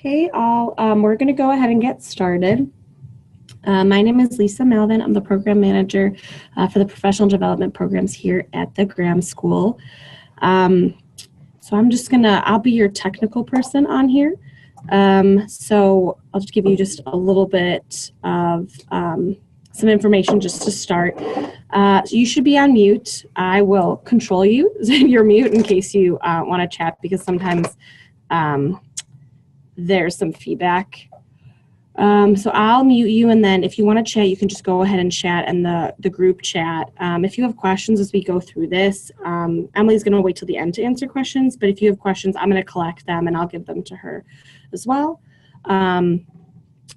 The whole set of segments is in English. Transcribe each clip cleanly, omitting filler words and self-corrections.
Hey all, we're going to go ahead and get started. My name is Lisa Melvin. I'm the program manager for the professional development programs here at the Graham School. So I'll be your technical person on here. So I'll just give you just a little bit of some information just to start. So you should be on mute. I will control you your mute in case you want to chat, because sometimes there's some feedback. So I'll mute you, and then if you want to chat, you can just go ahead and chat in the group chat. If you have questions as we go through this, Emily's going to wait till the end to answer questions, but if you have questions, I'm going to collect them and I'll give them to her as well.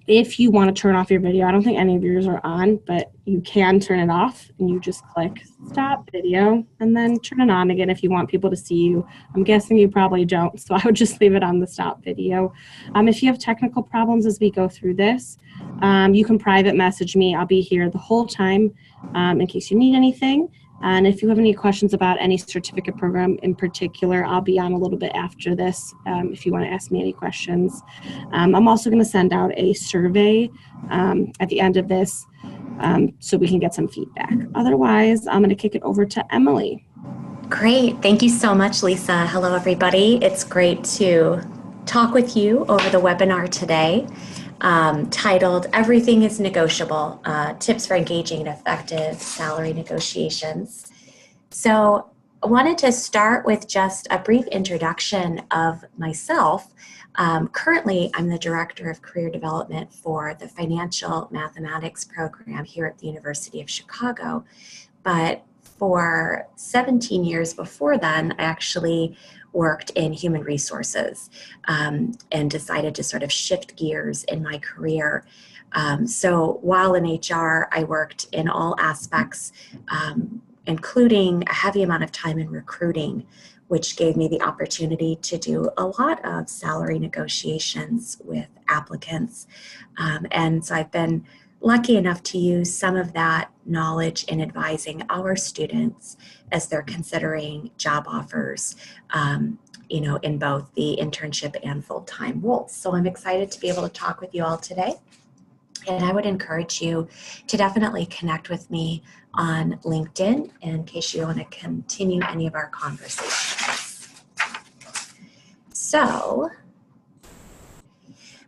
If you want to turn off your video, I don't think any of yours are on, but you can turn it off, and you just click stop video and then turn it on again if you want people to see you. I'm guessing you probably don't, so I would just leave it on the stop video. If you have technical problems as we go through this, you can private message me. I'll be here the whole time in case you need anything. And if you have any questions about any certificate program in particular, I'll be on a little bit after this if you want to ask me any questions. I'm also going to send out a survey at the end of this so we can get some feedback. Otherwise, I'm going to kick it over to Emily. Great. Thank you so much, Lisa. Hello, everybody. It's great to talk with you over the webinar today. Titled Everything is Negotiable, Tips for Engaging in Effective Salary Negotiations. So I wanted to start with just a brief introduction of myself. Currently, I'm the Director of Career Development for the Financial Mathematics program here at the University of Chicago. But for 17 years before then, I actually worked in human resources and decided to sort of shift gears in my career. So while in HR, I worked in all aspects, including a heavy amount of time in recruiting, which gave me the opportunity to do a lot of salary negotiations with applicants. And so I've been lucky enough to use some of that knowledge in advising our students as they're considering job offers, in both the internship and full-time roles. So I'm excited to be able to talk with you all today. And I would encourage you to definitely connect with me on LinkedIn in case you want to continue any of our conversations. So,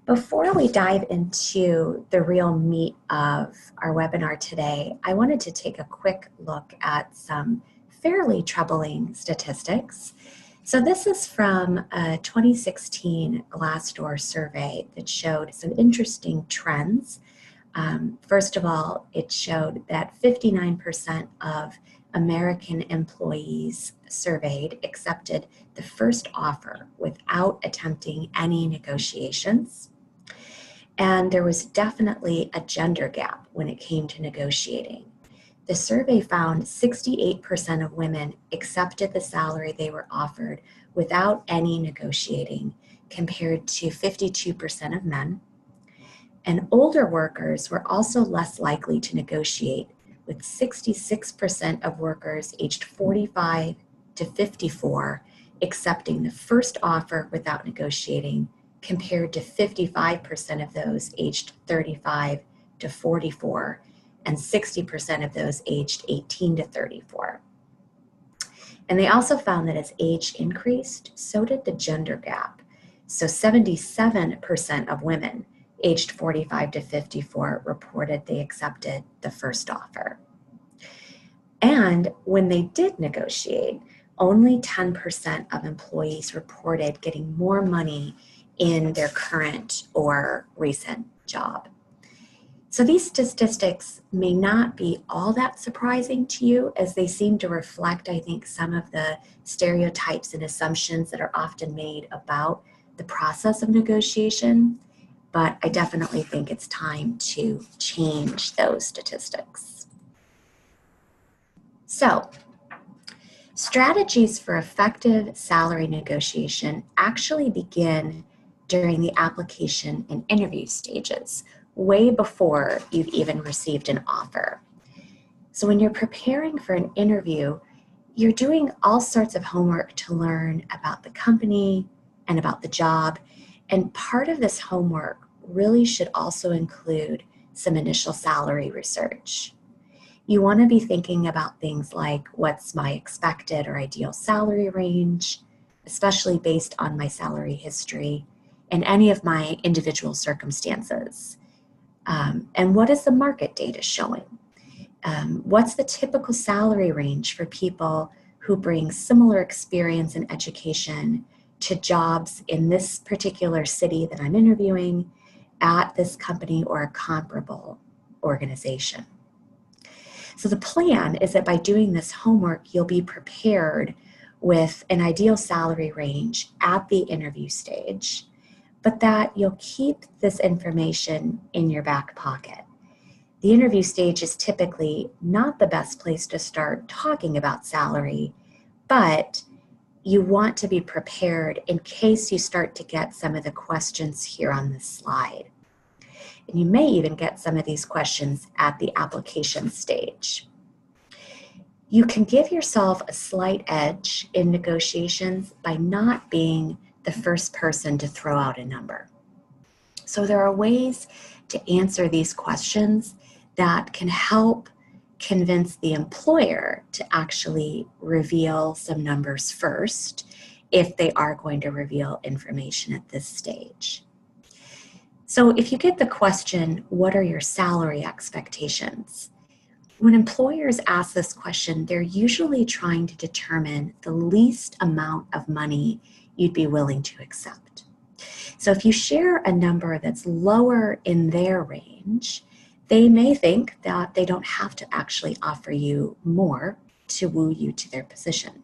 before we dive into the real meat of our webinar today, I wanted to take a quick look at some fairly troubling statistics. So this is from a 2016 Glassdoor survey that showed some interesting trends. First of all, it showed that 59% of American employees surveyed accepted the first offer without attempting any negotiations. And there was definitely a gender gap when it came to negotiating. The survey found 68% of women accepted the salary they were offered without any negotiating, compared to 52% of men. And older workers were also less likely to negotiate, with 66% of workers aged 45 to 54 accepting the first offer without negotiating, compared to 55% of those aged 35 to 44 and 60% of those aged 18 to 34. And they also found that as age increased, so did the gender gap. So 77% of women aged 45 to 54 reported they accepted the first offer. And when they did negotiate, only 10% of employees reported getting more money in their current or recent job. So these statistics may not be all that surprising to you, as they seem to reflect, I think, some of the stereotypes and assumptions that are often made about the process of negotiation. But I definitely think it's time to change those statistics. So, strategies for effective salary negotiation actually begin during the application and interview stages, way before you've even received an offer. So when you're preparing for an interview, you're doing all sorts of homework to learn about the company and about the job, And part of this homework really should also include some initial salary research. You want to be thinking about things like, what's my expected or ideal salary range, especially based on my salary history and any of my individual circumstances. And what is the market data showing? What's the typical salary range for people who bring similar experience and education to jobs in this particular city that I'm interviewing, at this company or a comparable organization? So the plan is that by doing this homework, you'll be prepared with an ideal salary range at the interview stage, but that you'll keep this information in your back pocket. The interview stage is typically not the best place to start talking about salary, but you want to be prepared in case you start to get some of the questions here on this slide. And you may even get some of these questions at the application stage. You can give yourself a slight edge in negotiations by not being the first person to throw out a number. So there are ways to answer these questions that can help convince the employer to actually reveal some numbers first if they are going to reveal information at this stage. So if you get the question, what are your salary expectations? When employers ask this question, they're usually trying to determine the least amount of money you'd be willing to accept. So if you share a number that's lower in their range, they may think that they don't have to actually offer you more to woo you to their position.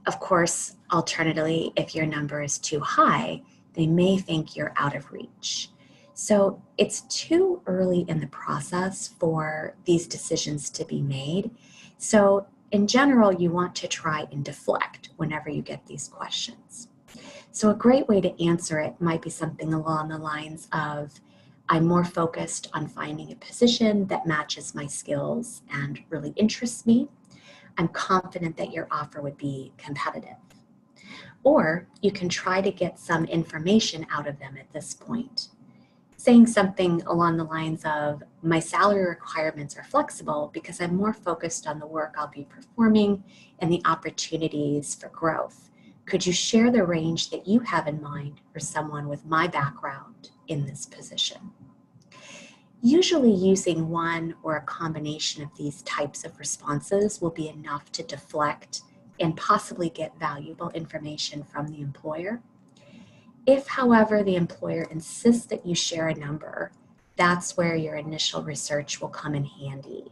Of course, alternatively, if your number is too high, they may think you're out of reach. So it's too early in the process for these decisions to be made. So in general, you want to try and deflect whenever you get these questions. So a great way to answer it might be something along the lines of, I'm more focused on finding a position that matches my skills and really interests me. I'm confident that your offer would be competitive. Or you can try to get some information out of them at this point, saying something along the lines of, my salary requirements are flexible because I'm more focused on the work I'll be performing and the opportunities for growth. Could you share the range that you have in mind for someone with my background in this position? Usually using one or a combination of these types of responses will be enough to deflect and possibly get valuable information from the employer. If, however, the employer insists that you share a number, that's where your initial research will come in handy.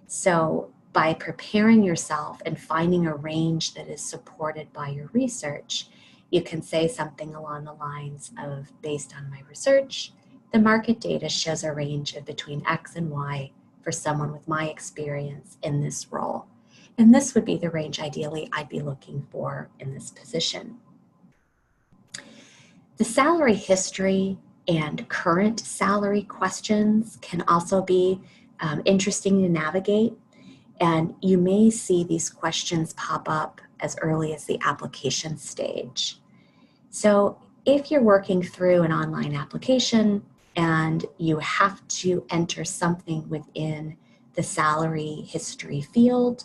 So by preparing yourself and finding a range that is supported by your research, you can say something along the lines of, based on my research, the market data shows a range of between X and Y for someone with my experience in this role. And this would be the range ideally I'd be looking for in this position. The salary history and current salary questions can also be interesting to navigate. And you may see these questions pop up as early as the application stage. So if you're working through an online application and you have to enter something within the salary history field,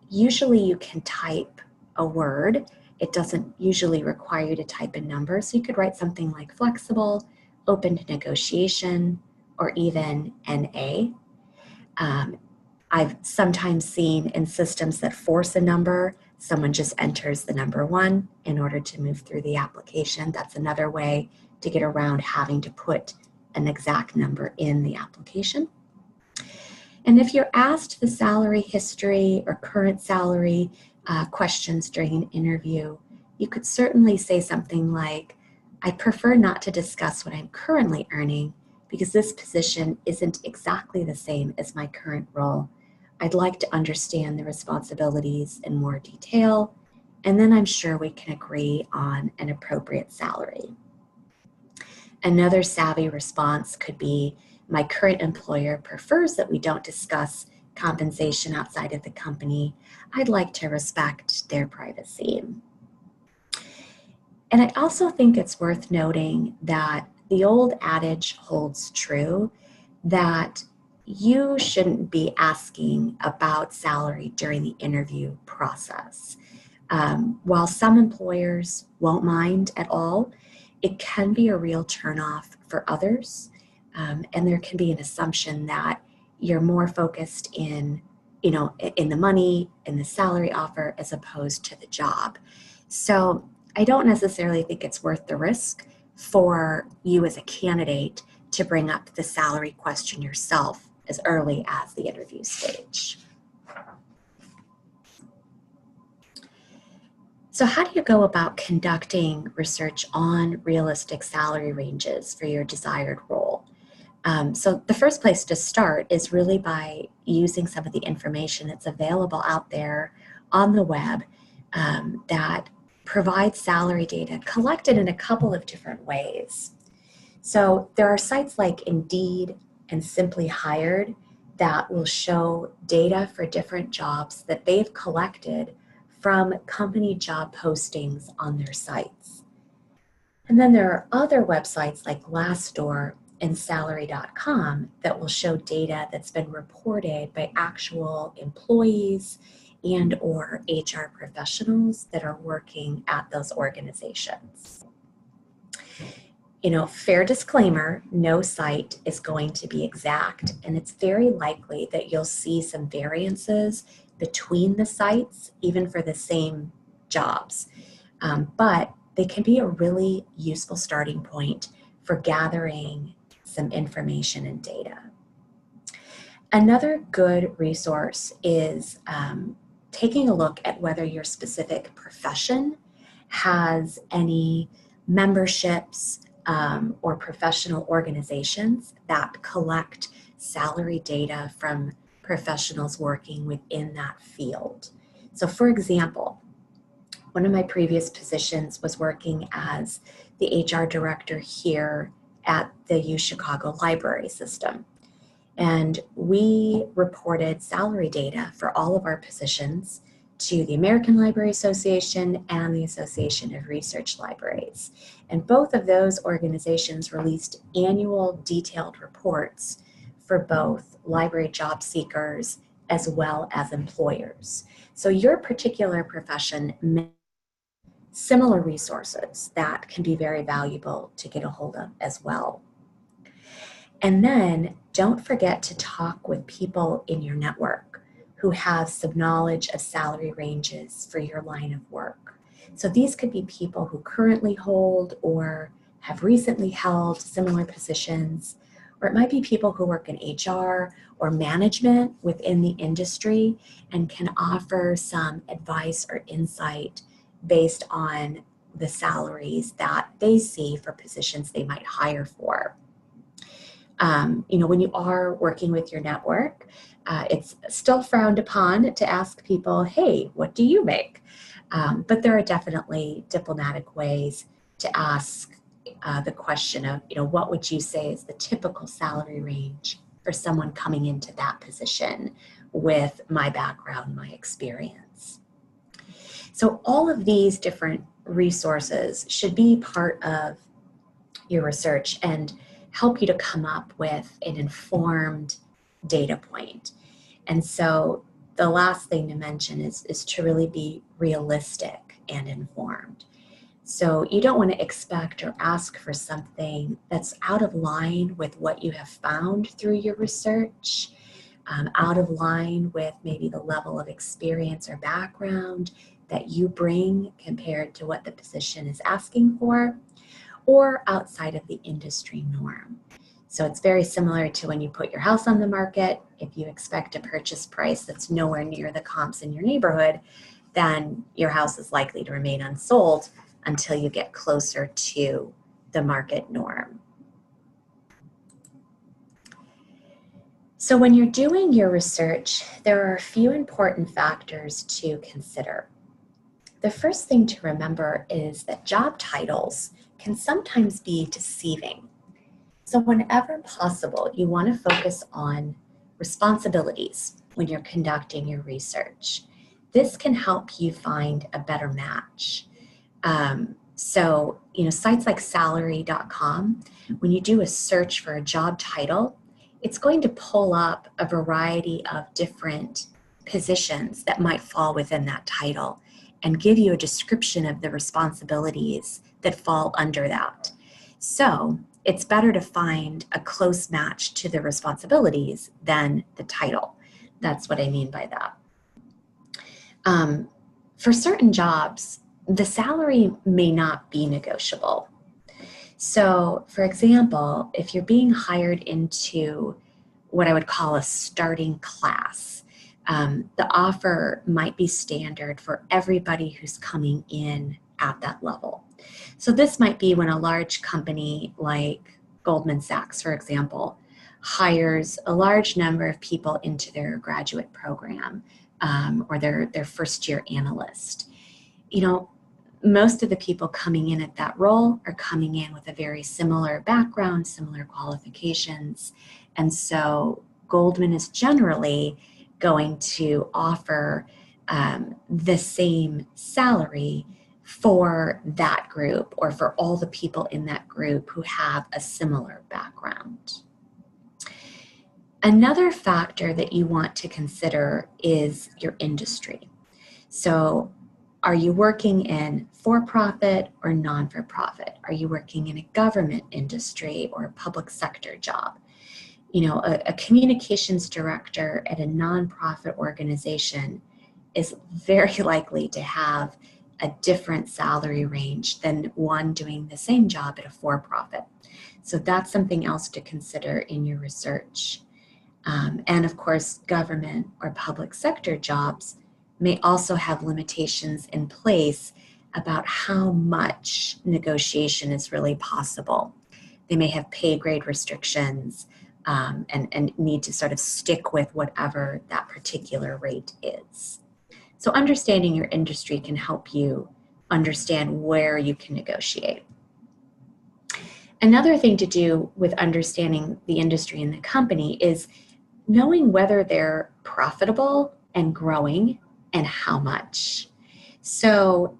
usually you can type a word. It doesn't usually require you to type a number. So you could write something like flexible, open to negotiation, or even NA. I've sometimes seen in systems that force a number, someone just enters the number 1 in order to move through the application. That's another way to get around having to put an exact number in the application. And if you're asked the salary history or current salary questions during an interview, you could certainly say something like, I prefer not to discuss what I'm currently earning because this position isn't exactly the same as my current role. I'd like to understand the responsibilities in more detail, and then I'm sure we can agree on an appropriate salary. Another savvy response could be, my current employer prefers that we don't discuss compensation outside of the company. I'd like to respect their privacy. And I also think it's worth noting that the old adage holds true that you shouldn't be asking about salary during the interview process. While some employers won't mind at all, it can be a real turnoff for others. And there can be an assumption that you're more focused in the money, in the salary offer, as opposed to the job. So I don't necessarily think it's worth the risk for you as a candidate to bring up the salary question yourself as early as the interview stage. So how do you go about conducting research on realistic salary ranges for your desired role? So the first place to start is really by using some of the information that's available out there on the web that provides salary data collected in a couple of different ways. So there are sites like Indeed and Simply Hired that will show data for different jobs that they've collected from company job postings on their sites. And then there are other websites like Glassdoor and salary.com that will show data that's been reported by actual employees and or HR professionals that are working at those organizations. Fair disclaimer, no site is going to be exact, and it's very likely that you'll see some variances between the sites, even for the same jobs. But they can be a really useful starting point for gathering some information and data. Another good resource is taking a look at whether your specific profession has any memberships or professional organizations that collect salary data from professionals working within that field. So for example, one of my previous positions was working as the HR director here at the UChicago library system. And we reported salary data for all of our positions to the American Library Association and the Association of Research Libraries. And both of those organizations released annual detailed reports for both library job seekers as well as employers. So your particular profession may have similar resources that can be very valuable to get a hold of as well. And then don't forget to talk with people in your network who have some knowledge of salary ranges for your line of work. So these could be people who currently hold or have recently held similar positions, or it might be people who work in HR or management within the industry and can offer some advice or insight based on the salaries that they see for positions they might hire for. When you are working with your network, it's still frowned upon to ask people, hey, what do you make? But there are definitely diplomatic ways to ask the question of, what would you say is the typical salary range for someone coming into that position with my background, my experience? So all of these different resources should be part of your research and help you to come up with an informed data point. And so the last thing to mention is to really be realistic and informed. So you don't want to expect or ask for something that's out of line with what you have found through your research, out of line with maybe the level of experience or background that you bring compared to what the position is asking for, or outside of the industry norm. So it's very similar to when you put your house on the market. If you expect a purchase price that's nowhere near the comps in your neighborhood, then your house is likely to remain unsold until you get closer to the market norm. So when you're doing your research, there are a few important factors to consider. The first thing to remember is that job titles can sometimes be deceiving. So whenever possible, you want to focus on responsibilities when you're conducting your research. This can help you find a better match. So, sites like salary.com, when you do a search for a job title, it's going to pull up a variety of different positions that might fall within that title and give you a description of the responsibilities that fall under that. So it's better to find a close match to the responsibilities than the title. That's what I mean by that. For certain jobs, the salary may not be negotiable. So, for example, if you're being hired into what I would call a starting class, the offer might be standard for everybody who's coming in at that level. So this might be when a large company like Goldman Sachs, for example, hires a large number of people into their graduate program, or their first year analyst. Most of the people coming in at that role are coming in with a very similar background, similar qualifications. And so Goldman is generally going to offer the same salary for that group, or for all the people in that group who have a similar background. Another factor that you want to consider is your industry. So, are you working in for-profit or non-for-profit? Are you working in a government industry or a public sector job? A communications director at a nonprofit organization is very likely to have a different salary range than one doing the same job at a for-profit. So that's something else to consider in your research. And of course, government or public sector jobs may also have limitations in place about how much negotiation is really possible. They may have pay grade restrictions, and need to sort of stick with whatever that particular rate is. So understanding your industry can help you understand where you can negotiate. Another thing to do with understanding the industry and the company is knowing whether they're profitable and growing, and how much. So,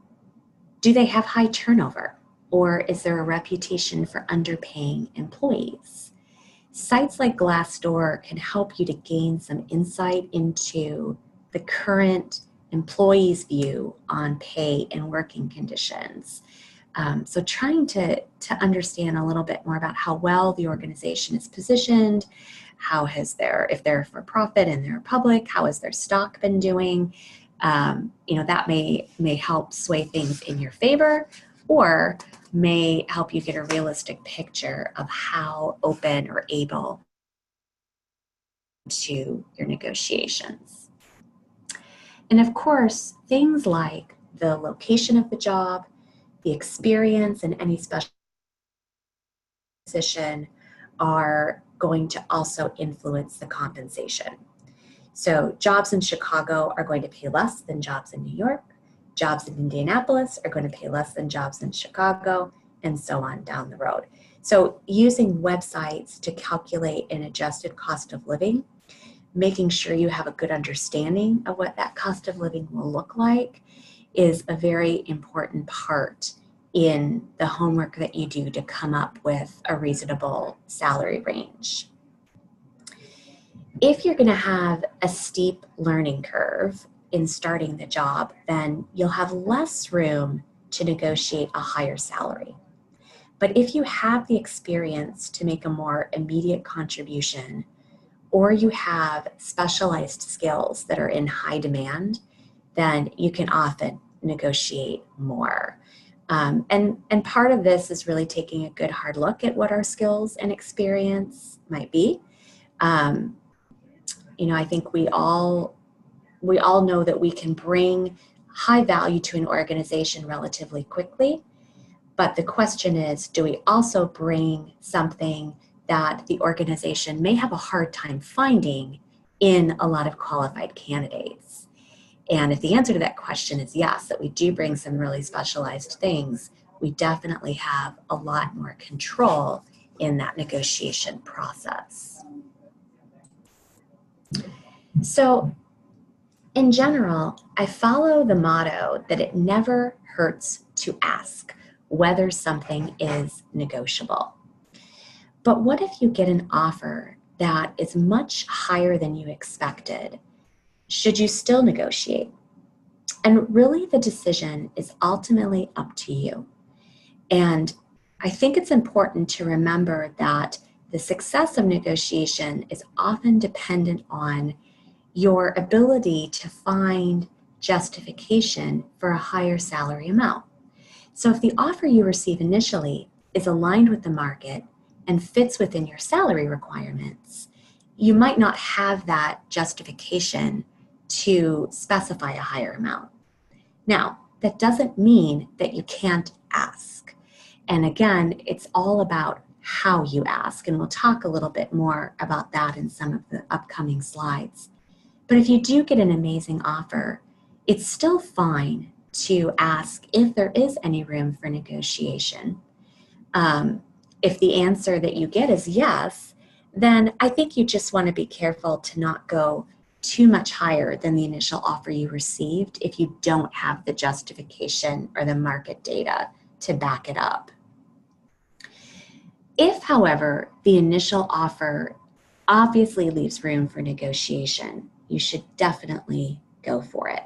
do they have high turnover, or is there a reputation for underpaying employees? Sites like Glassdoor can help you to gain some insight into the current employee's view on pay and working conditions. So trying to understand a little bit more about how well the organization is positioned, if they're for profit and they're public, how has their stock been doing? That may help sway things in your favor, or may help you get a realistic picture of how open or able to your negotiations. And of course, things like the location of the job, the experience, and any special position are going to also influence the compensation. So jobs in Chicago are going to pay less than jobs in New York. Jobs in Indianapolis are going to pay less than jobs in Chicago, and so on down the road. So using websites to calculate an adjusted cost of living, making sure you have a good understanding of what that cost of living will look like, is a very important part in the homework that you do to come up with a reasonable salary range. If you're going to have a steep learning curve in starting the job, then you'll have less room to negotiate a higher salary. But if you have the experience to make a more immediate contribution, or you have specialized skills that are in high demand, then you can often negotiate more. And part of this is really taking a good hard look at what our skills and experience might be. I think we all know that we can bring high value to an organization relatively quickly, but the question is, do we also bring something that the organization may have a hard time finding in a lot of qualified candidates? And if the answer to that question is yes, that we do bring some really specialized things, we definitely have a lot more control in that negotiation process. So in general, I follow the motto that it never hurts to ask whether something is negotiable. But what if you get an offer that is much higher than you expected? Should you still negotiate? And really, the decision is ultimately up to you. And I think it's important to remember that the success of negotiation is often dependent on your ability to find justification for a higher salary amount. So if the offer you receive initially is aligned with the market and fits within your salary requirements, you might not have that justification to specify a higher amount. Now, that doesn't mean that you can't ask. And again, it's all about how you ask, and we'll talk a little bit more about that in some of the upcoming slides. But if you do get an amazing offer, it's still fine to ask if there is any room for negotiation. If the answer that you get is yes, then I think you just want to be careful to not go too much higher than the initial offer you received if you don't have the justification or the market data to back it up. If, however, the initial offer obviously leaves room for negotiation, you should definitely go for it.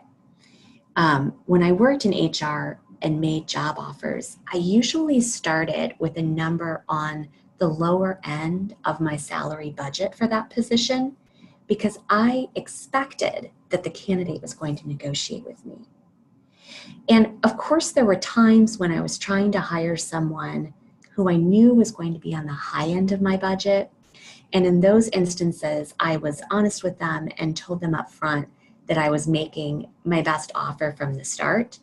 When I worked in HR and made job offers, I usually started with a number on the lower end of my salary budget for that position because I expected that the candidate was going to negotiate with me. And of course, there were times when I was trying to hire someone who I knew was going to be on the high end of my budget. And in those instances, I was honest with them and told them up front that I was making my best offer from the start.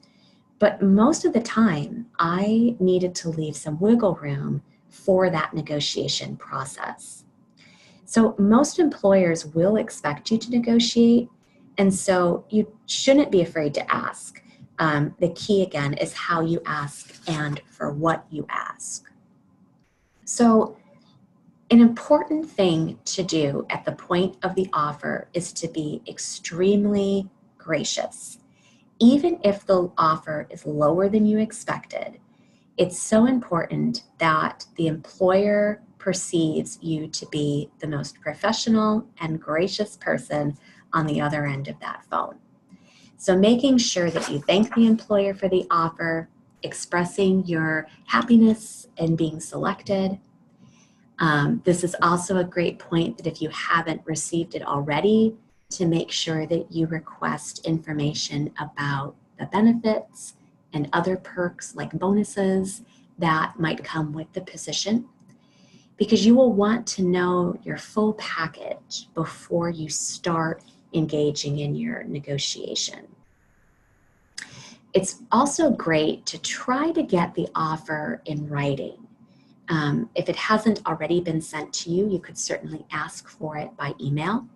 But most of the time, I needed to leave some wiggle room for that negotiation process. So most employers will expect you to negotiate, and so you shouldn't be afraid to ask. The key, again, is how you ask and for what you ask. So an important thing to do at the point of the offer is to be extremely gracious. Even if the offer is lower than you expected, it's so important that the employer perceives you to be the most professional and gracious person on the other end of that phone. So making sure that you thank the employer for the offer, expressing your happiness and being selected. This is also a great point that if you haven't received it already, to make sure that you request information about the benefits and other perks like bonuses that might come with the position, because you will want to know your full package before you start engaging in your negotiation. It's also great to try to get the offer in writing. If it hasn't already been sent to you, you could certainly ask for it by email.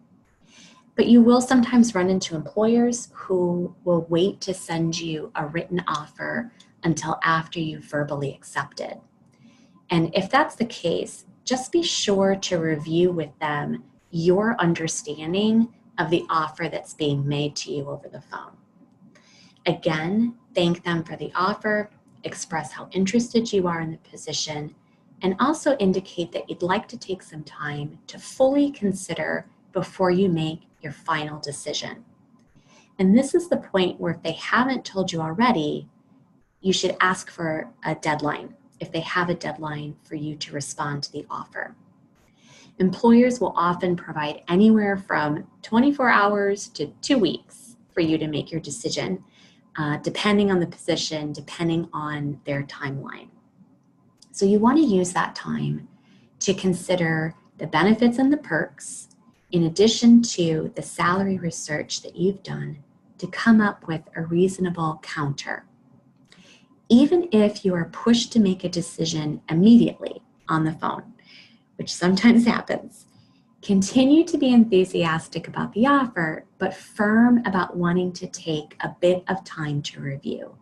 But you will sometimes run into employers who will wait to send you a written offer until after you've verbally accepted. And if that's the case, just be sure to review with them your understanding of the offer that's being made to you over the phone. Again, thank them for the offer, express how interested you are in the position, and also indicate that you'd like to take some time to fully consider before you make your final decision. And this is the point where if they haven't told you already, you should ask for a deadline, if they have a deadline for you to respond to the offer. Employers will often provide anywhere from 24 hours to 2 weeks for you to make your decision, depending on the position, depending on their timeline. So you want to use that time to consider the benefits and the perks, in addition to the salary research that you've done, to come up with a reasonable counter. Even if you are pushed to make a decision immediately on the phone, which sometimes happens, continue to be enthusiastic about the offer, but firm about wanting to take a bit of time to review.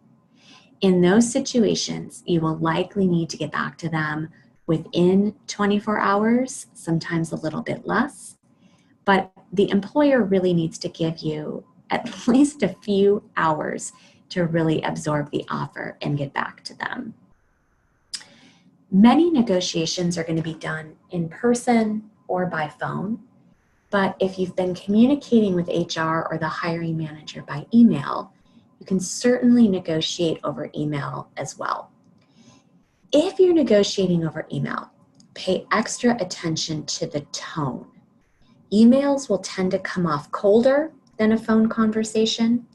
In those situations, you will likely need to get back to them within 24 hours, sometimes a little bit less, but the employer really needs to give you at least a few hours to really absorb the offer and get back to them. Many negotiations are going to be done in person or by phone, but if you've been communicating with HR or the hiring manager by email, you can certainly negotiate over email as well. If you're negotiating over email, pay extra attention to the tone. Emails will tend to come off colder than a phone conversation,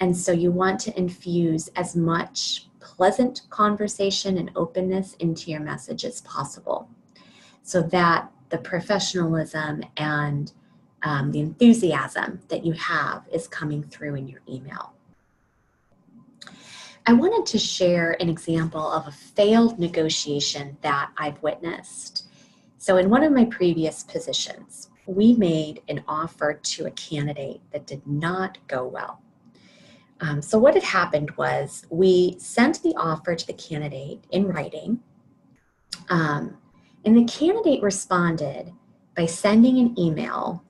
and so you want to infuse as much pleasant conversation and openness into your message as possible so that the professionalism and the enthusiasm that you have is coming through in your email. I wanted to share an example of a failed negotiation that I've witnessed. So in one of my previous positions, we made an offer to a candidate that did not go well. So what had happened was we sent the offer to the candidate in writing, and the candidate responded by sending an email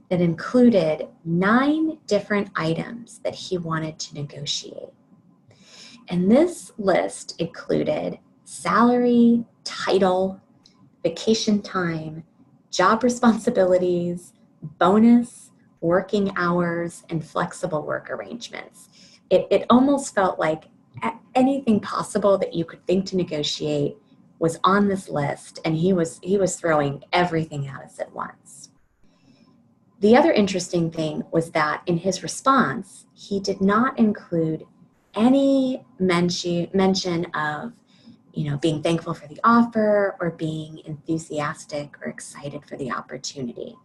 that included 9 different items that he wanted to negotiate. And this list included salary, title, vacation time, job responsibilities, bonus, working hours, and flexible work arrangements. It almost felt like anything possible that you could think to negotiate was on this list, and he was throwing everything at us at once. The other interesting thing was that in his response, he did not include any mention of being thankful for the offer or being enthusiastic or excited for the opportunity.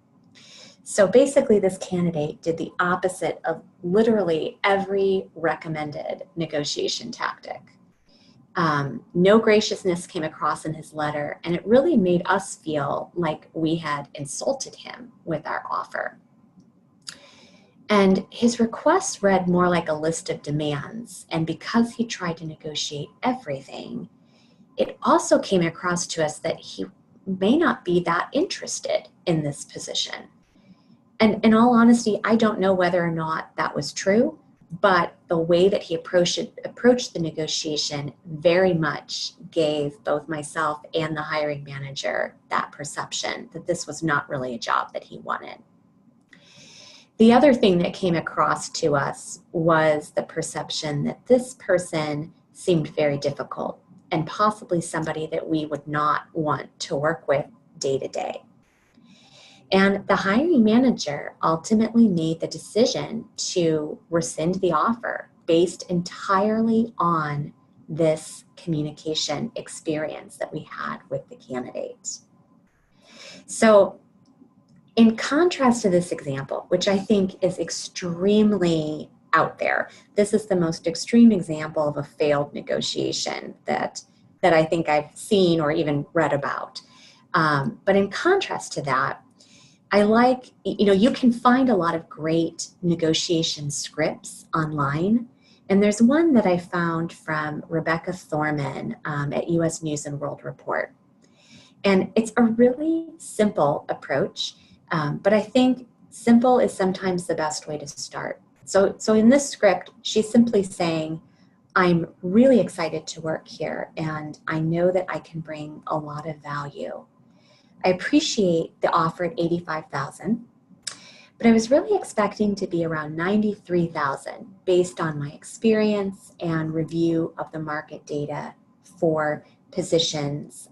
So basically, this candidate did the opposite of literally every recommended negotiation tactic. No graciousness came across in his letter, and it really made us feel like we had insulted him with our offer. And his request read more like a list of demands, and because he tried to negotiate everything, it also came across to us that he may not be that interested in this position. And in all honesty, I don't know whether or not that was true, but the way that he approached the negotiation very much gave both myself and the hiring manager that perception that this was not really a job that he wanted. The other thing that came across to us was the perception that this person seemed very difficult and possibly somebody that we would not want to work with day to day. And the hiring manager ultimately made the decision to rescind the offer based entirely on this communication experience that we had with the candidate. So in contrast to this example, which I think is extremely out there, this is the most extreme example of a failed negotiation that I think I've seen or even read about. But in contrast to that, I like, you can find a lot of great negotiation scripts online. And there's one that I found from Rebecca Thorman at US News and World Report. And it's a really simple approach, but I think simple is sometimes the best way to start. So in this script, she's simply saying, I'm really excited to work here, and I know that I can bring a lot of value. I appreciate the offer at $85,000, but I was really expecting to be around $93,000 based on my experience and review of the market data for positions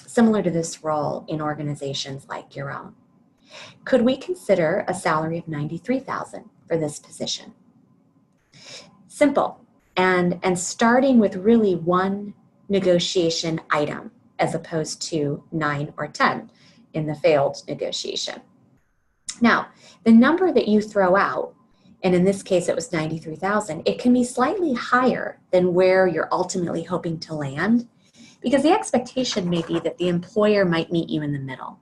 similar to this role in organizations like your own. Could we consider a salary of $93,000 for this position? Simple, and starting with really one negotiation item as opposed to 9 or 10 in the failed negotiation. Now, the number that you throw out, and in this case it was $93,000, it can be slightly higher than where you're ultimately hoping to land, because the expectation may be that the employer might meet you in the middle.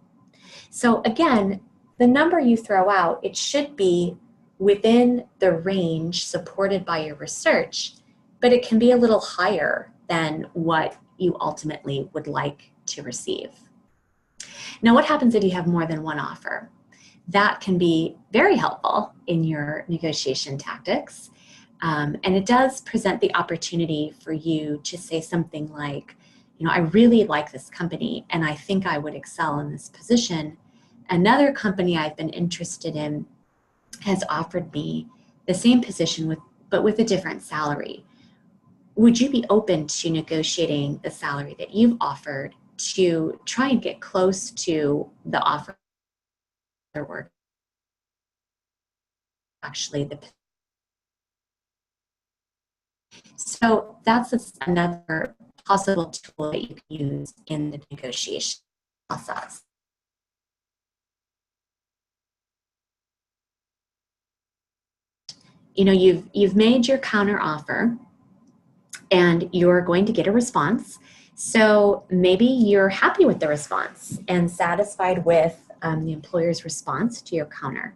So again, the number you throw out, it should be within the range supported by your research, but it can be a little higher than what you ultimately would like to receive. Now, what happens if you have more than one offer? That can be very helpful in your negotiation tactics. And it does present the opportunity for you to say something like, I really like this company and I think I would excel in this position. Another company I've been interested in has offered me the same position but with a different salary. Would you be open to negotiating the salary that you've offered to try and get close to the offer work? Actually, so that's another possible tool that you can use in the negotiation process. You've made your counter offer and you're going to get a response. So maybe you're happy with the response and satisfied with the employer's response to your counter,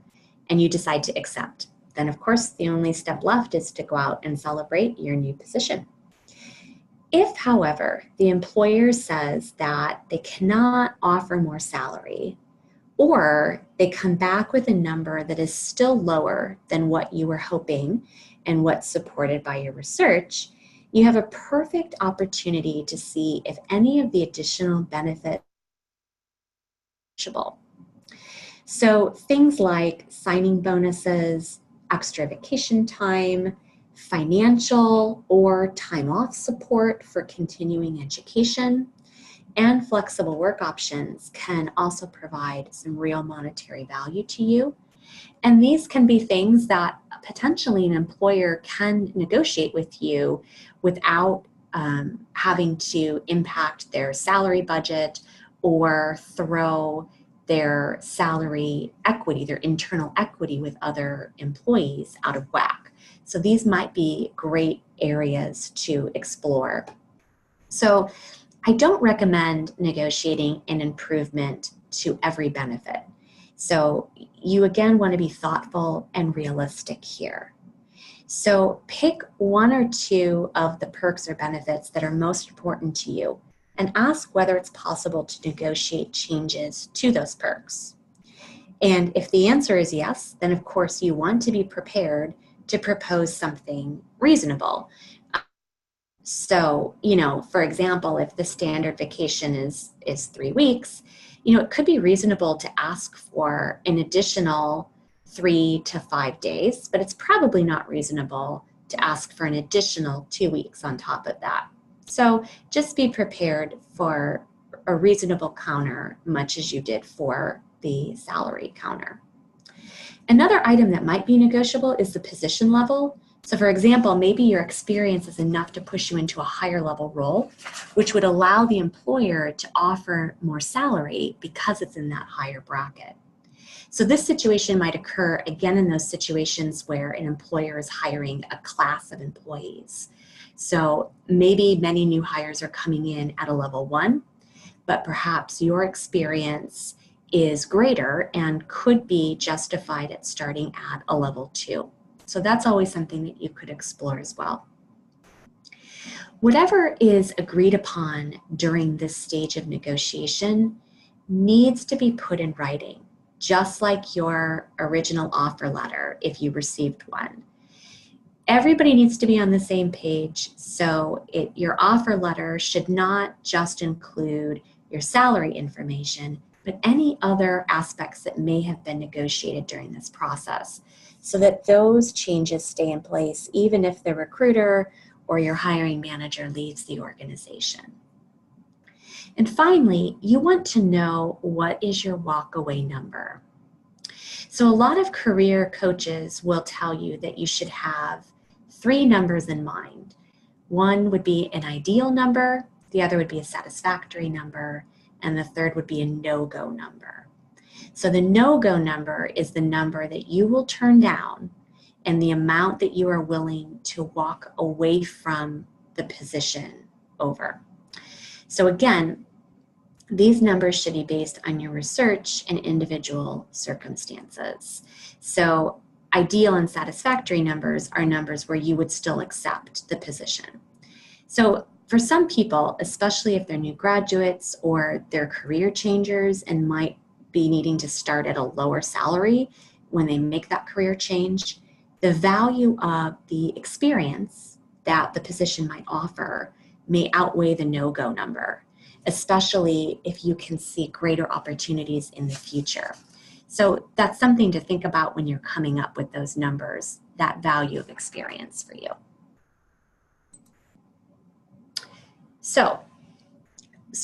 and you decide to accept. Then, of course, the only step left is to go out and celebrate your new position. If, however, the employer says that they cannot offer more salary, or they come back with a number that is still lower than what you were hoping and what's supported by your research, you have a perfect opportunity to see if any of the additional benefits are negotiable. So things like signing bonuses, extra vacation time, financial or time off support for continuing education, and flexible work options can also provide some real monetary value to you. And these can be things that potentially an employer can negotiate with you without having to impact their salary budget or throw their salary equity, their internal equity with other employees out of whack. So these might be great areas to explore. So I don't recommend negotiating an improvement to every benefit. So you again want to be thoughtful and realistic here. So pick one or two of the perks or benefits that are most important to you and ask whether it's possible to negotiate changes to those perks. And if the answer is yes, then of course you want to be prepared to propose something reasonable. So, for example, if the standard vacation is 3 weeks, it could be reasonable to ask for an additional 3 to 5 days, but it's probably not reasonable to ask for an additional 2 weeks on top of that. So just be prepared for a reasonable counter, much as you did for the salary counter. Another item that might be negotiable is the position level. So for example, maybe your experience is enough to push you into a higher level role, which would allow the employer to offer more salary because it's in that higher bracket. So this situation might occur again in those situations where an employer is hiring a class of employees. So maybe many new hires are coming in at a level 1, but perhaps your experience is greater and could be justified at starting at a level 2. So that's always something that you could explore as well. Whatever is agreed upon during this stage of negotiation needs to be put in writing, just like your original offer letter if you received one. Everybody needs to be on the same page, so your offer letter should not just include your salary information, but any other aspects that may have been negotiated during this process, so that those changes stay in place even if the recruiter or your hiring manager leaves the organization. And finally, you want to know what is your walkaway number. So a lot of career coaches will tell you that you should have 3 numbers in mind. One would be an ideal number, the other would be a satisfactory number, and the third would be a no-go number. So the no-go number is the number that you will turn down and the amount that you are willing to walk away from the position over. So again, these numbers should be based on your research and individual circumstances. So ideal and satisfactory numbers are numbers where you would still accept the position. So for some people, especially if they're new graduates or they're career changers and might be needing to start at a lower salary when they make that career change, the value of the experience that the position might offer may outweigh the no-go number. especially if you can see greater opportunities in the future. So that's something to think about when you're coming up with those numbers, that value of experience for you. So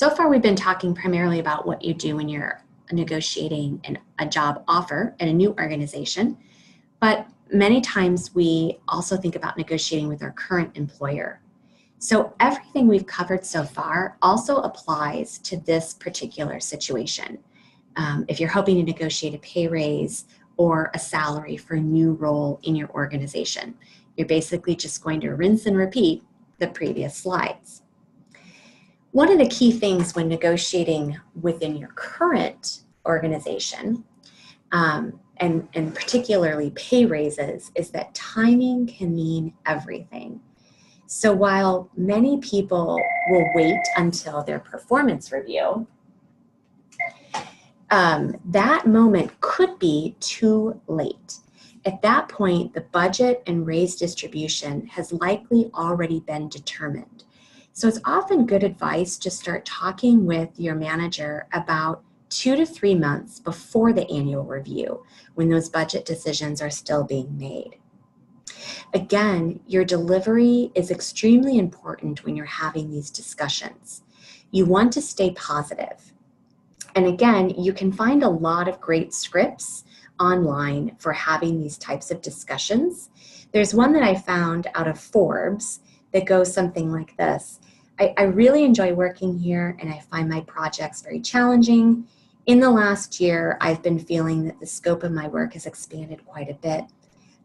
far we've been talking primarily about what you do when you're negotiating a job offer at a new organization, but many times we also think about negotiating with our current employer. So everything we've covered so far also applies to this particular situation. If you're hoping to negotiate a pay raise or a salary for a new role in your organization, you're basically just going to rinse and repeat the previous slides. One of the key things when negotiating within your current organization, and particularly pay raises, is that timing can mean everything. So while many people will wait until their performance review, that moment could be too late. At that point, the budget and raise distribution has likely already been determined. So it's often good advice to start talking with your manager about 2 to 3 months before the annual review, when those budget decisions are still being made. Again, your delivery is extremely important when you're having these discussions. You want to stay positive. And again, you can find a lot of great scripts online for having these types of discussions. There's one that I found out of Forbes that goes something like this. I really enjoy working here and I find my projects very challenging. In the last year, I've been feeling that the scope of my work has expanded quite a bit.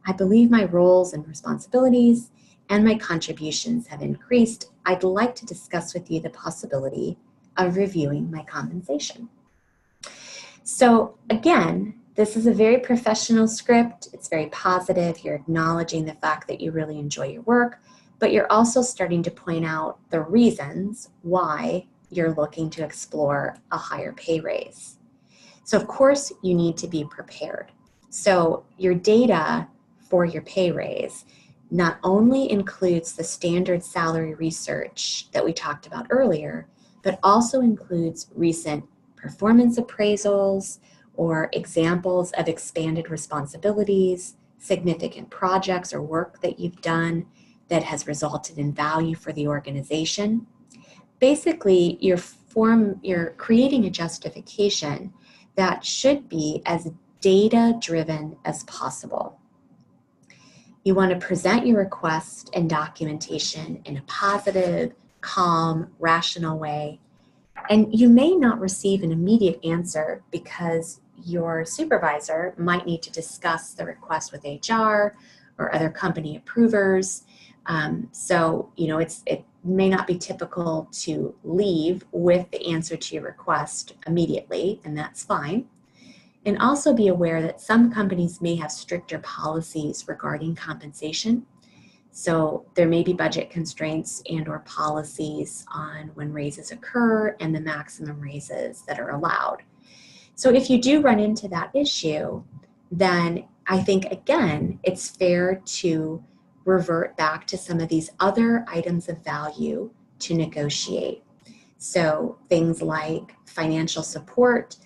I believe my roles and responsibilities and my contributions have increased. I'd like to discuss with you the possibility of reviewing my compensation. So again, this is a very professional script. It's very positive. You're acknowledging the fact that you really enjoy your work, but you're also starting to point out the reasons why you're looking to explore a higher pay raise. So of course, you need to be prepared. So your data for your pay raise not only includes the standard salary research that we talked about earlier, but also includes recent performance appraisals or examples of expanded responsibilities, significant projects or work that you've done that has resulted in value for the organization. Basically, you're creating a justification that should be as data-driven as possible. You want to present your request and documentation in a positive, calm, rational way. And you may not receive an immediate answer because your supervisor might need to discuss the request with HR or other company approvers. It may not be typical to leave with the answer to your request immediately, and that's fine. And also be aware that some companies may have stricter policies regarding compensation. So there may be budget constraints and or policies on when raises occur and the maximum raises that are allowed. So if you do run into that issue, then I think, again, it's fair to revert back to some of these other items of value to negotiate. So things like financial support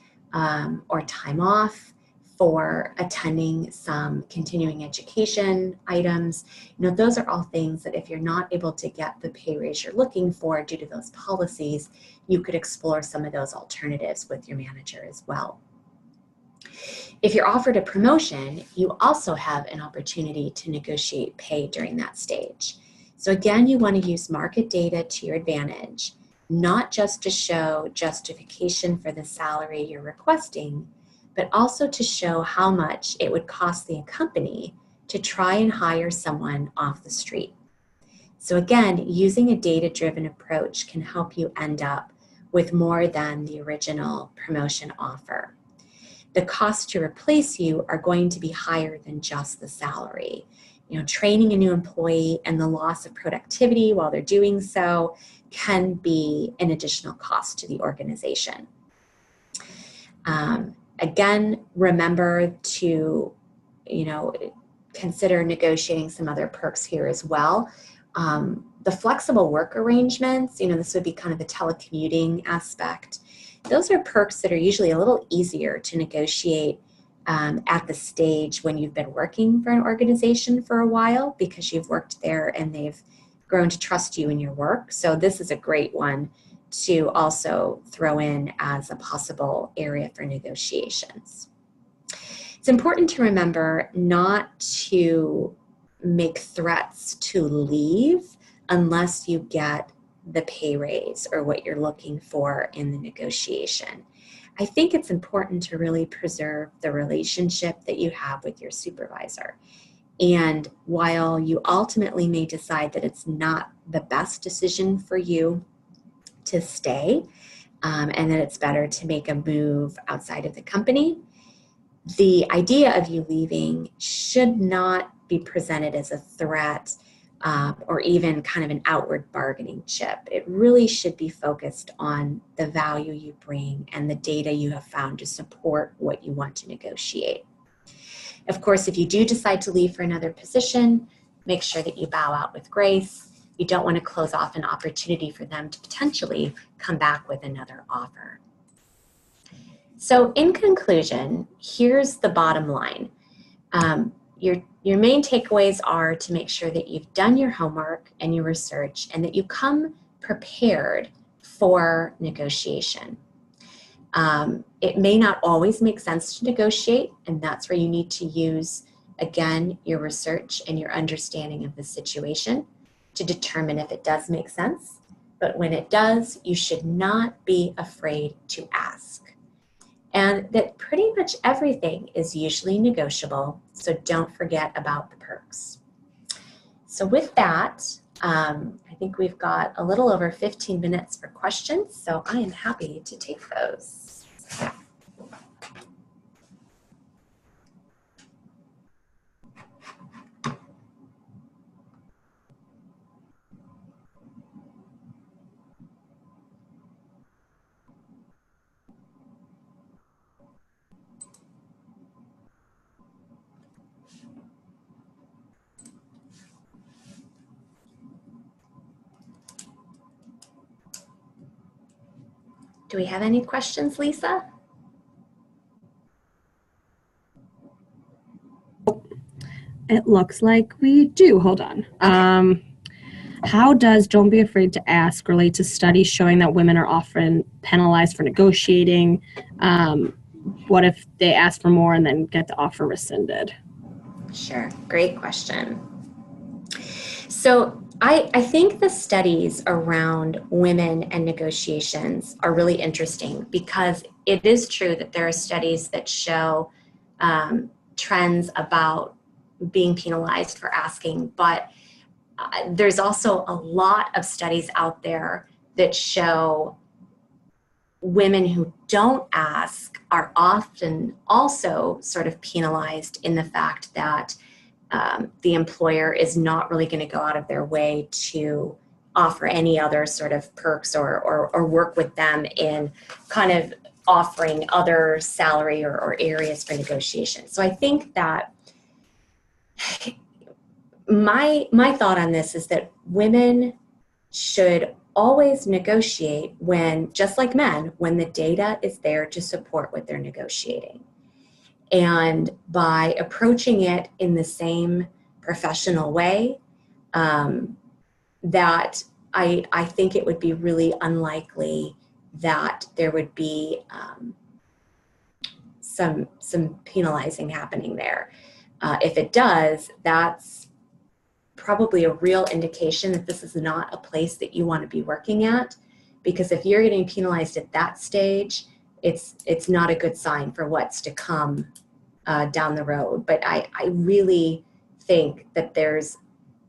or time off for attending some continuing education items. Those are all things that if you're not able to get the pay raise you're looking for due to those policies, you could explore some of those alternatives with your manager as well. If you're offered a promotion, you also have an opportunity to negotiate pay during that stage. So again, you want to use market data to your advantage, not just to show justification for the salary you're requesting, but also to show how much it would cost the company to try and hire someone off the street. So again, using a data-driven approach can help you end up with more than the original promotion offer. The costs to replace you are going to be higher than just the salary. Training a new employee and the loss of productivity while they're doing so can be an additional cost to the organization. Again, remember to, consider negotiating some other perks here as well. The flexible work arrangements, this would be kind of the telecommuting aspect. Those are perks that are usually a little easier to negotiate at the stage when you've been working for an organization for a while, because you've worked there and they've grown to trust you in your work. So this is a great one to also throw in as a possible area for negotiations. It's important to remember not to make threats to leave unless you get the pay raise or what you're looking for in the negotiation. I think it's important to really preserve the relationship that you have with your supervisor. And while you ultimately may decide that it's not the best decision for you to stay, and that it's better to make a move outside of the company, the idea of you leaving should not be presented as a threat or even kind of an outward bargaining chip. It really should be focused on the value you bring and the data you have found to support what you want to negotiate. Of course, if you do decide to leave for another position, make sure that you bow out with grace. You don't want to close off an opportunity for them to potentially come back with another offer. So in conclusion, here's the bottom line. Your main takeaways are to make sure that you've done your homework and your research and that you come prepared for negotiation. It may not always make sense to negotiate, and that's where you need to use, again, your research and your understanding of the situation to determine if it does make sense. But when it does, you should not be afraid to ask. And that pretty much everything is usually negotiable, so don't forget about the perks. So with that, I think we've got a little over 15 minutes for questions, so I am happy to take those. Do we have any questions, Lisa? It looks like we do. Hold on. Okay. How does don't be afraid to ask relate to studies showing that women are often penalized for negotiating? What if they ask for more and then get the offer rescinded? Sure, great question. So I think the studies around women and negotiations are really interesting, because it is true that there are studies that show trends about being penalized for asking, but there's also a lot of studies out there that show women who don't ask are often also sort of penalized in the fact that the employer is not really going to go out of their way to offer any other sort of perks or work with them in kind of offering other salary or areas for negotiation. So I think that my thought on this is that women should always negotiate when, just like men, when the data is there to support what they're negotiating. And by approaching it in the same professional way, that I think it would be really unlikely that there would be some penalizing happening there. If it does, that's probably a real indication that this is not a place that you want to be working at, because if you're getting penalized at that stage, it's not a good sign for what's to come down the road. But I really think that there's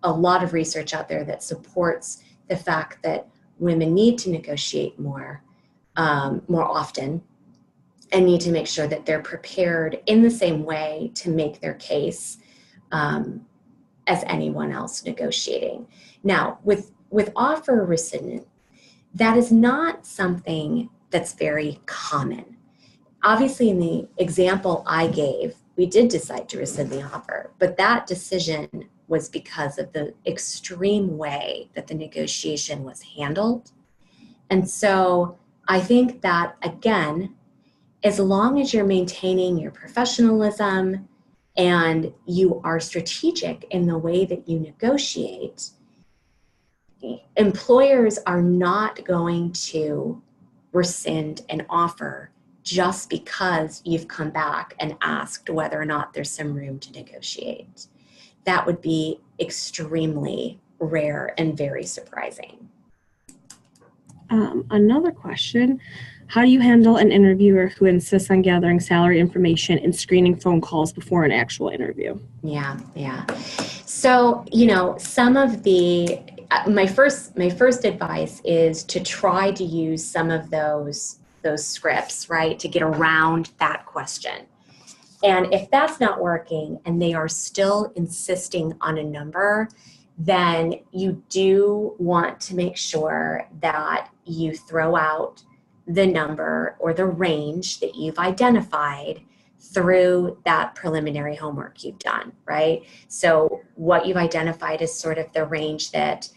a lot of research out there that supports the fact that women need to negotiate more often, and need to make sure that they're prepared in the same way to make their case as anyone else negotiating. Now, with offer rescindment, that is not something that's very common. Obviously, in the example I gave, we did decide to rescind the offer, but that decision was because of the extreme way that the negotiation was handled. And so I think that, again, as long as you're maintaining your professionalism and you are strategic in the way that you negotiate, employers are not going to rescind an offer just because you've come back and asked whether or not there's some room to negotiate. That would be extremely rare and very surprising. Another question, how do you handle an interviewer who insists on gathering salary information and screening phone calls before an actual interview? Yeah. So, some of the, my first advice is to try to use some of those scripts, right, to get around that question. And if that's not working and they are still insisting on a number, then you do want to make sure that you throw out the number or the range that you've identified through that preliminary homework you've done, right? So what you've identified is sort of the range that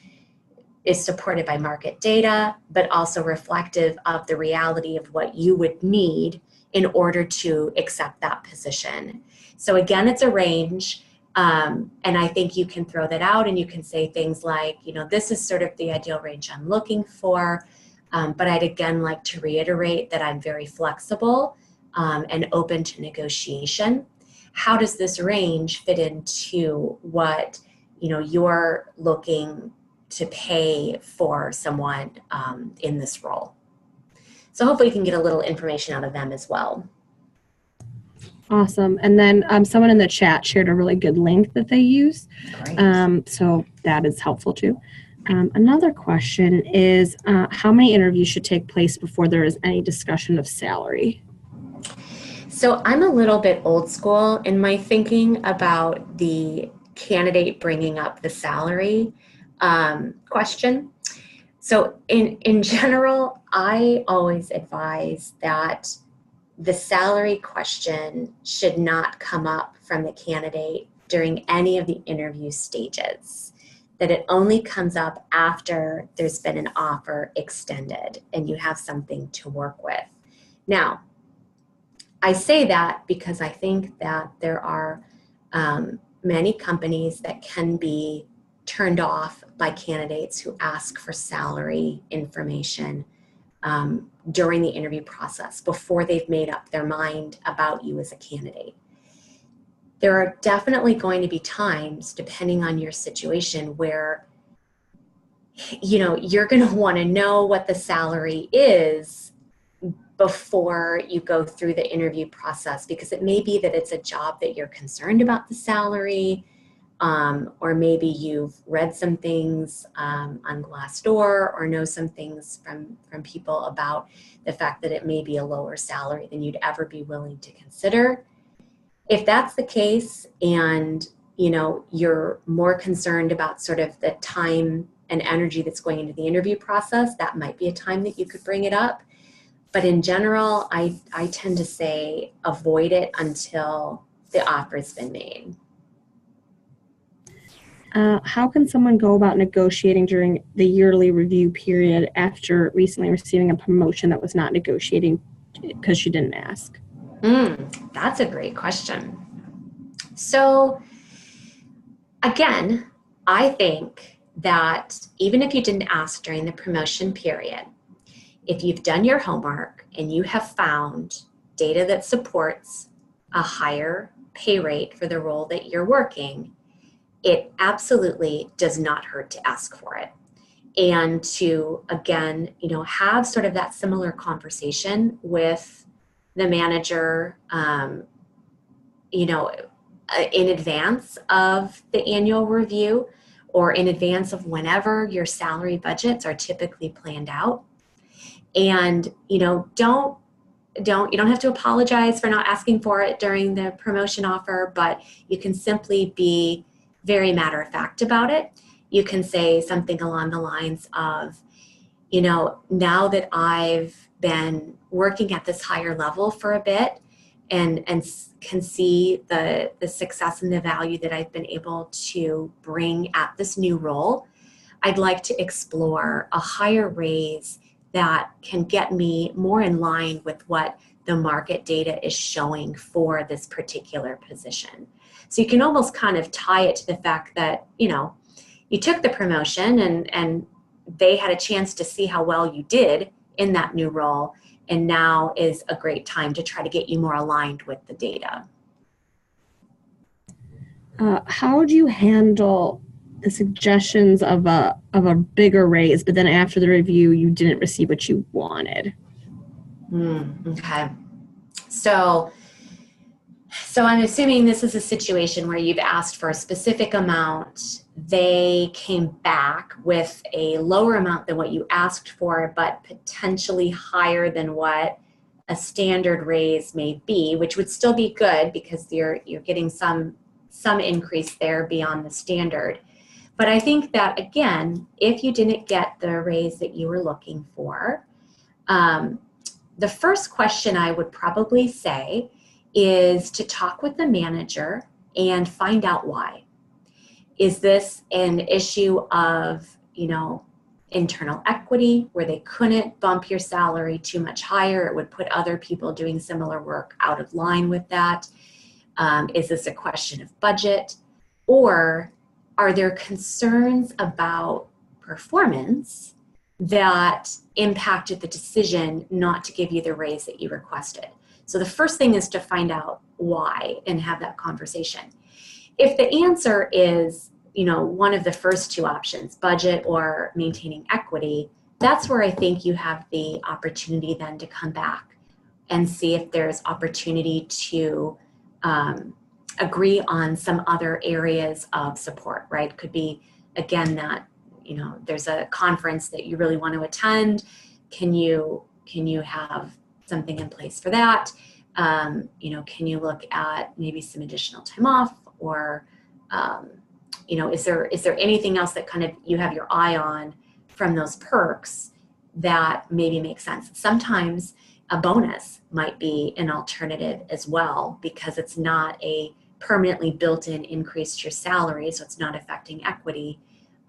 is supported by market data, but also reflective of the reality of what you would need in order to accept that position. So again, it's a range. And I think you can throw that out and you can say things like, this is sort of the ideal range I'm looking for. But I'd again like to reiterate that I'm very flexible and open to negotiation. How does this range fit into what you're looking to pay for someone in this role? So hopefully you can get a little information out of them as well. Awesome. And then someone in the chat shared a really good link that they use. Great. So that is helpful too. Another question is how many interviews should take place before there is any discussion of salary? So I'm a little bit old school in my thinking about the candidate bringing up the salary question. So in general, I always advise that the salary question should not come up from the candidate during any of the interview stages, that it only comes up after there's been an offer extended and you have something to work with. Now, I say that because I think that there are many companies that can be turned off by candidates who ask for salary information during the interview process before they've made up their mind about you as a candidate. There are definitely going to be times, depending on your situation, where you're going to want to know what the salary is before you go through the interview process, because it may be that it's a job that you're concerned about the salary, or maybe you've read some things on Glassdoor or know some things from people about the fact that it may be a lower salary than you'd ever be willing to consider. If that's the case and you're more concerned about sort of the time and energy that's going into the interview process, that might be a time that you could bring it up. But in general, I tend to say avoid it until the offer's been made. How can someone go about negotiating during the yearly review period after recently receiving a promotion that was not negotiating because she didn't ask? That's a great question. So again, I think that even if you didn't ask during the promotion period, if you've done your homework and you have found data that supports a higher pay rate for the role that you're working, it absolutely does not hurt to ask for it. And to, again, have sort of that similar conversation with the manager, in advance of the annual review or in advance of whenever your salary budgets are typically planned out. And, you don't have to apologize for not asking for it during the promotion offer, but you can simply be very matter of fact about it. You can say something along the lines of, now that I've been working at this higher level for a bit, can see the success and the value that I've been able to bring at this new role, I'd like to explore a higher raise that can get me more in line with what the market data is showing for this particular position. So you can almost kind of tie it to the fact that, you know, you took the promotion and they had a chance to see how well you did in that new role, and now is a great time to try to get you more aligned with the data. How do you handle the suggestions of a bigger raise, but then after the review, you didn't receive what you wanted? Okay. So I'm assuming this is a situation where you've asked for a specific amount. They came back with a lower amount than what you asked for, but potentially higher than what a standard raise may be, which would still be good because you're getting some increase there beyond the standard. But I think that, again, if you didn't get the raise that you were looking for, the first question I would probably say is to talk with the manager and find out why. Is this an issue of, you know, internal equity where they couldn't bump your salary too much higher? It would put other people doing similar work out of line with that. Is this a question of budget? Or are there concerns about performance that impacted the decision not to give you the raise that you requested? So the first thing is to find out why and have that conversation. If the answer is, you know, one of the first two options, budget or maintaining equity, that's where I think you have the opportunity then to come back and see if there's opportunity to agree on some other areas of support, right? Could be, again, that, you know, there's a conference that you really want to attend. Can you have something in place for that? You know, can you look at maybe some additional time off, or you know, is there anything else that kind of you have your eye on from those perks that maybe make sense? Sometimes a bonus might be an alternative as well, because it's not a permanently built-in increase to your salary, so it's not affecting equity.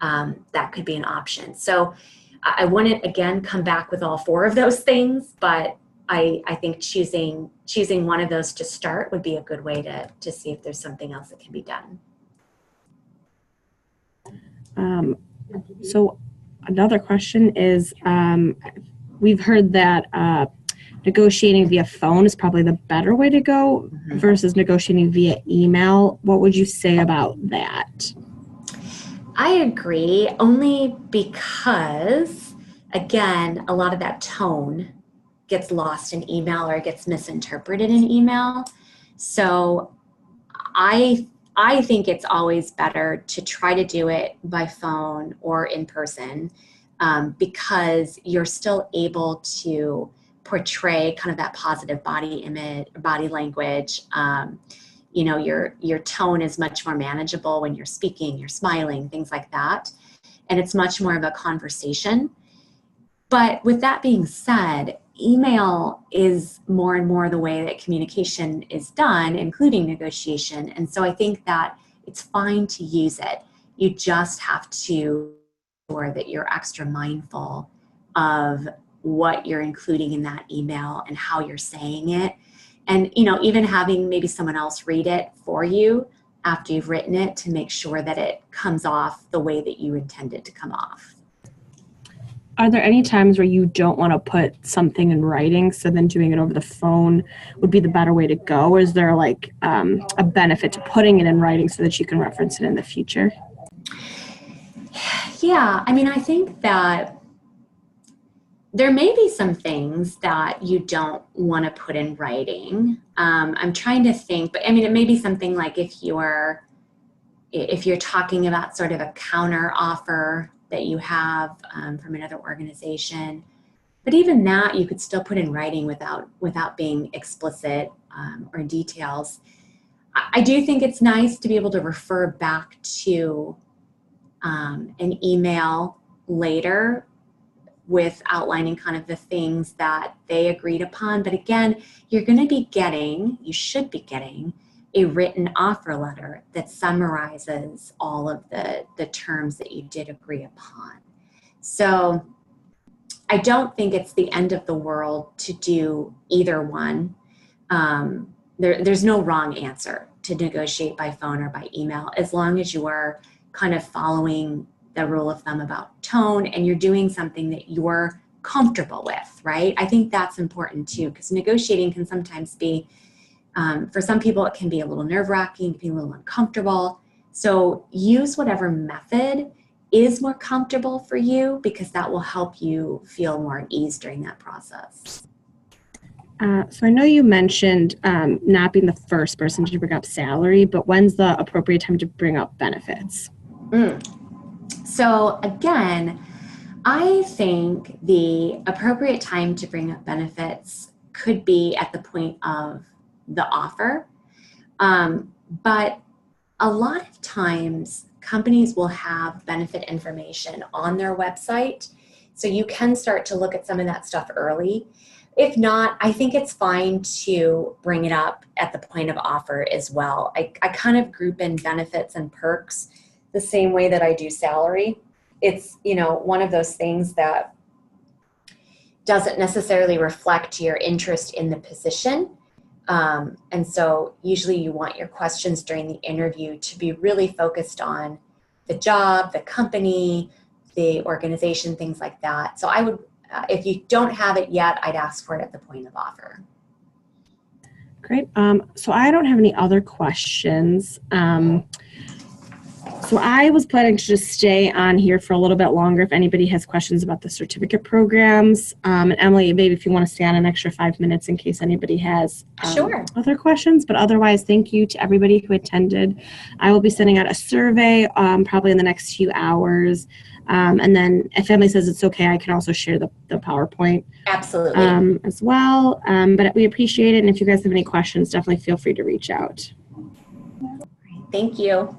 That could be an option. So I wouldn't, again, come back with all four of those things, but I think choosing one of those to start would be a good way to see if there's something else that can be done. So another question is, we've heard that negotiating via phone is probably the better way to go versus negotiating via email. What would you say about that? I agree, only because, again, a lot of that tone gets lost in email or gets misinterpreted in email. So I think it's always better to try to do it by phone or in person, because you're still able to portray kind of that positive body image, body language. You know, your tone is much more manageable when you're speaking, you're smiling, things like that. And it's much more of a conversation. But with that being said, email is more and more the way that communication is done, including negotiation. And so I think that it's fine to use it. You just have to make sure that you're extra mindful of what you're including in that email and how you're saying it. And, you know, even having maybe someone else read it for you after you've written it to make sure that it comes off the way that you intend it to come off. Are there any times where you don't want to put something in writing, so then doing it over the phone would be the better way to go? Or is there like a benefit to putting it in writing so that you can reference it in the future? Yeah, I mean, I think that there may be some things that you don't want to put in writing. I'm trying to think, but I mean, it may be something like if you're talking about sort of a counter offer that you have from another organization. But even that you could still put in writing without being explicit or details. I do think it's nice to be able to refer back to an email later with outlining kind of the things that they agreed upon. But again, you're going to be getting, you should be getting a written offer letter that summarizes all of the terms that you did agree upon. So I don't think it's the end of the world to do either one. There's no wrong answer to negotiate by phone or by email, as long as you are kind of following the rule of thumb about tone and you're doing something that you're comfortable with, right? I think that's important too, because negotiating can sometimes be, for some people, it can be a little nerve-wracking, be a little uncomfortable. So use whatever method is more comfortable for you, because that will help you feel more at ease during that process. So I know you mentioned not being the first person to bring up salary, but when's the appropriate time to bring up benefits? So again, I think the appropriate time to bring up benefits could be at the point of the offer. But a lot of times companies will have benefit information on their website, so you can start to look at some of that stuff early. If not, I think it's fine to bring it up at the point of offer as well. I kind of group in benefits and perks the same way that I do salary. It's, one of those things that doesn't necessarily reflect your interest in the position. And so usually you want your questions during the interview to be really focused on the job, the company, the organization, things like that. So I would, if you don't have it yet, I'd ask for it at the point of offer. Great. So I don't have any other questions. So I was planning to just stay on here for a little bit longer if anybody has questions about the certificate programs. And Emily, maybe if you want to stay on an extra 5 minutes in case anybody has Sure. other questions. But otherwise, thank you to everybody who attended. I will be sending out a survey probably in the next few hours. And then if Emily says it's okay, I can also share the PowerPoint. Absolutely. As well. But we appreciate it. And if you guys have any questions, definitely feel free to reach out. Thank you.